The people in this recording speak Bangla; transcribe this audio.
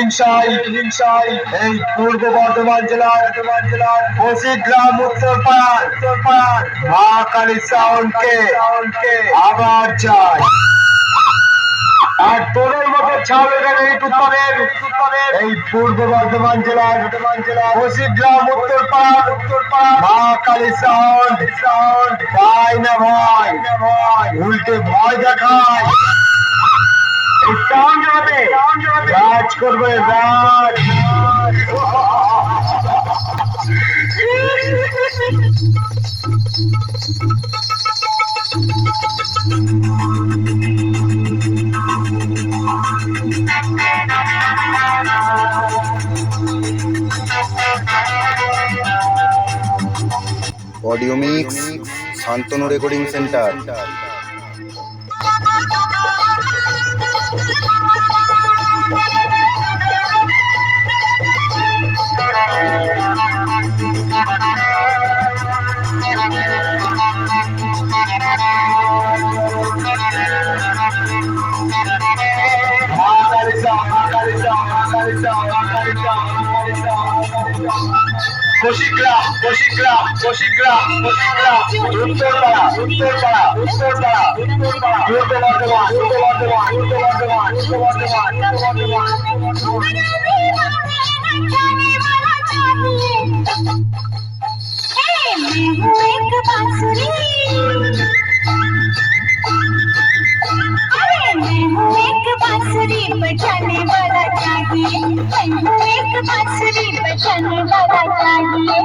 হিংসায় এই পূর্ব বর্ধমান জেলার বসিগ্রাম উত্তরপাড়ার মা কালী সাউন্ডকে আবার চাই। আর তোদের মতো ছাড়বেন এই উত্তরের এই পূর্ব বর্ধমান জেলার বসিগ্রাম উত্তরপাড়ার মা কালী সাউন্ড পায় না ভয়, উল্টে ভয় দেখায়। রাজ করবে রাজ। Audio mix Shantanu recording centre. Basigram Uttarpara পূর্ব बांसुरी बजाने वाला चाहिए, एक बांसुरी बजाने वाला चाहिए।